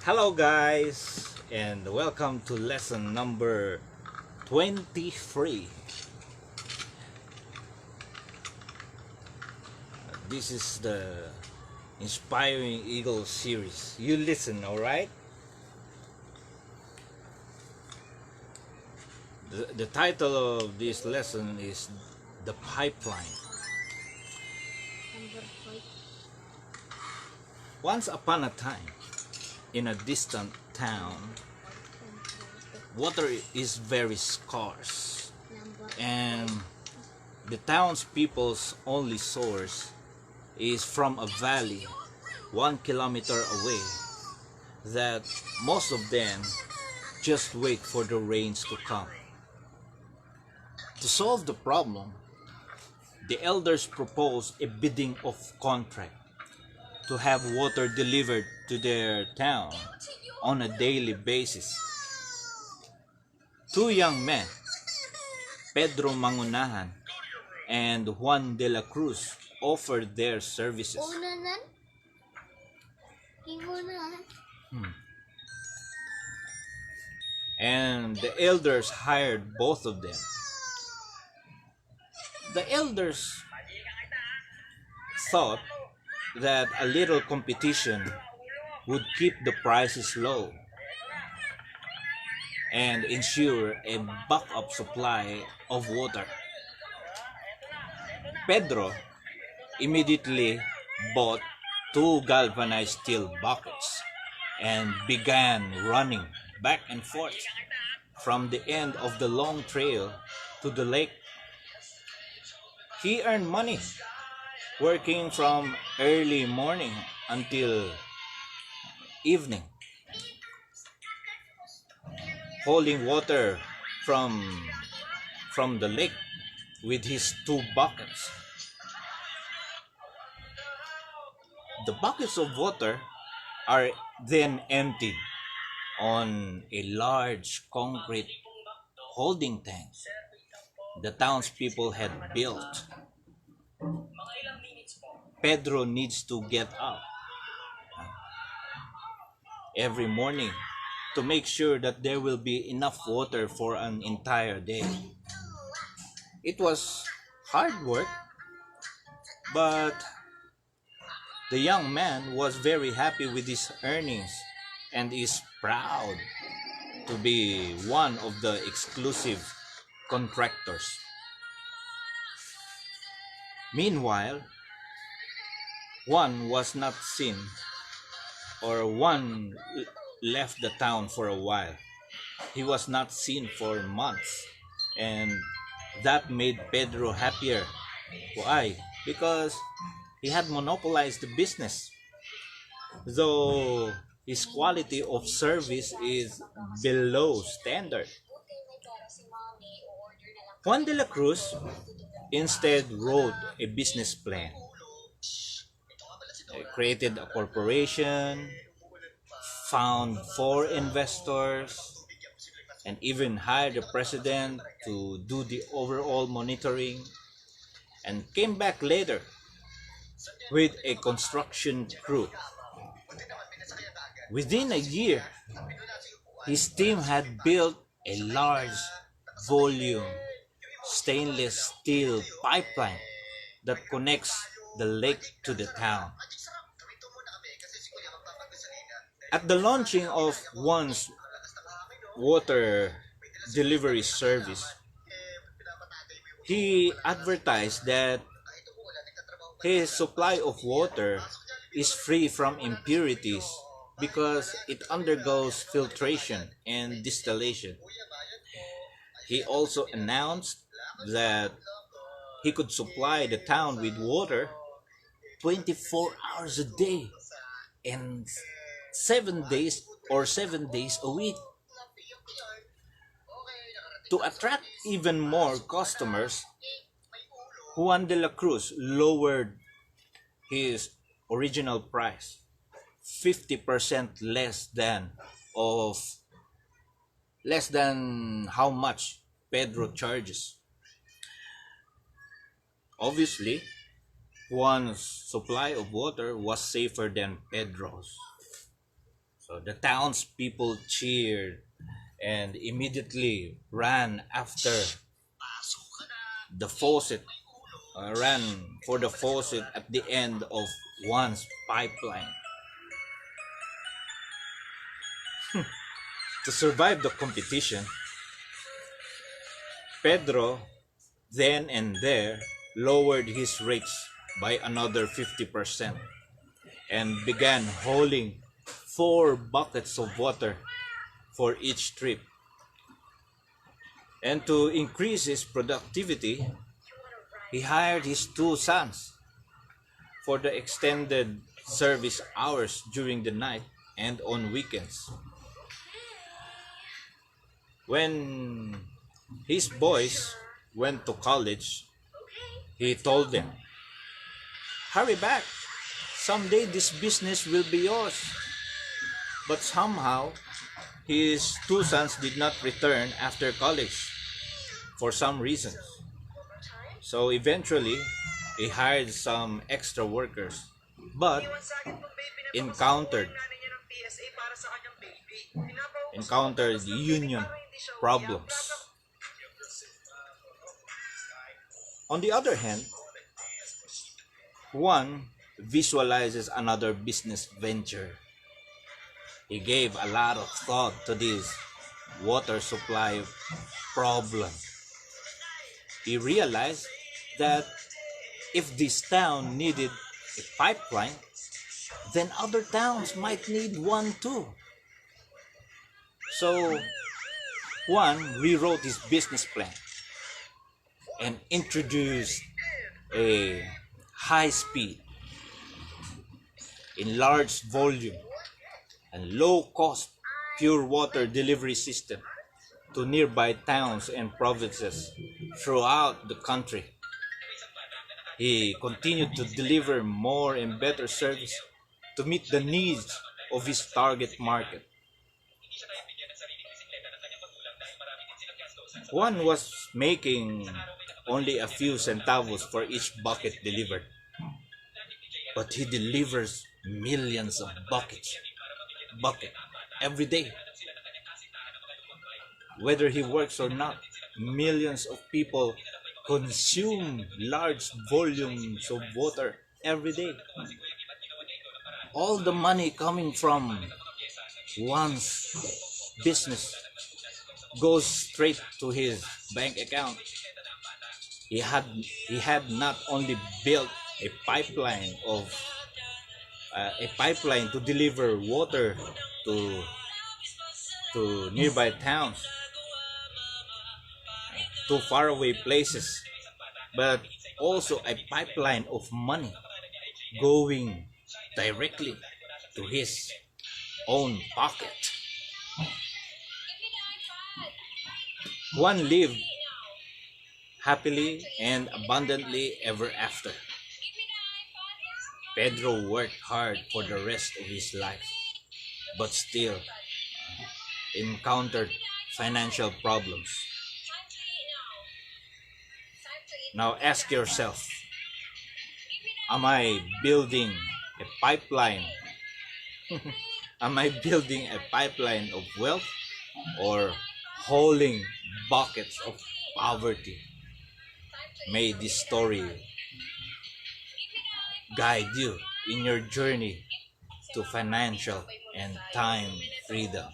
Hello, guys, and welcome to lesson number 23. This is the Inspiring Eagle series. You listen, alright? The title of this lesson is The Pipeline. Once upon a time, in a distant town, water is very scarce, and the townspeople's only source is from a valley 1 kilometer away that most of them just wait for the rains to come. To solve the problem, the elders proposed a bidding of contract to have water delivered to their town on a daily basis. Two young men, Pedro Mangunahan and Juan de la Cruz, offered their services. And the elders hired both of them. The elders thought that a little competition would keep the prices low and ensure a backup supply of water. Pedro immediately bought two galvanized steel buckets and began running back and forth from the end of the long trail to the lake. He earned money working from early morning until evening, hauling water from the lake with his two buckets. The buckets of water are then emptied on a large concrete holding tank the townspeople had built. Pedro needs to get up every morning to make sure that there will be enough water for an entire day. It was hard work, but the young man was very happy with his earnings and is proud to be one of the exclusive contractors. Meanwhile, one was not seen, or one left the town for a while. He was not seen for months, and that made Pedro happier. Why? Because he had monopolized the business, though his quality of service is below standard. Juan de la Cruz instead wrote a business plan, created a corporation, found four investors, and even hired the president to do the overall monitoring, and came back later with a construction crew. Within a year, his team had built a large volume stainless steel pipeline that connects the lake to the town. At the launching of one's water delivery service, he advertised that his supply of water is free from impurities because it undergoes filtration and distillation. He also announced that he could supply the town with water 24 hours a day and 7 days or 7 days a week. To attract even more customers, Juan de la Cruz lowered his original price 50% of less than how much Pedro charges. Obviously, Juan's supply of water was safer than Pedro's. So the townspeople cheered and immediately ran after the faucet, ran for the faucet at the end of one's pipeline. To survive the competition, Pedro then and there lowered his rates by another 50% and began hauling 4 buckets of water for each trip. And to increase his productivity, he hired his 2 sons for the extended service hours during the night and on weekends. When his boys went to college, he told them, "Hurry back. Someday this business will be yours." But somehow, his 2 sons did not return after college for some reasons. So eventually, he hired some extra workers, but encountered encountered union problems. On the other hand, one visualizes another business venture. He gave a lot of thought to this water supply problem. He realized that if this town needed a pipeline, then other towns might need one too. So Juan rewrote his business plan and introduced a high speed, enlarged volume, and low cost pure water delivery system to nearby towns and provinces throughout the country. He continued to deliver more and better service to meet the needs of his target market. One was making only a few centavos for each bucket delivered, but he delivers millions of bucket every day. Whether he works or not, millions of people consume large volumes of water every day. All the money coming from one's business goes straight to his bank account. He had not only built a pipeline of a pipeline to deliver water to nearby towns, to faraway places, but also a pipeline of money going directly to his own pocket. One lived happily and abundantly ever after. Pedro worked hard for the rest of his life, but still encountered financial problems. Now ask yourself, am I building a pipeline? Am I building a pipeline of wealth or hauling buckets of poverty? May this story guide you in your journey to financial and time freedom.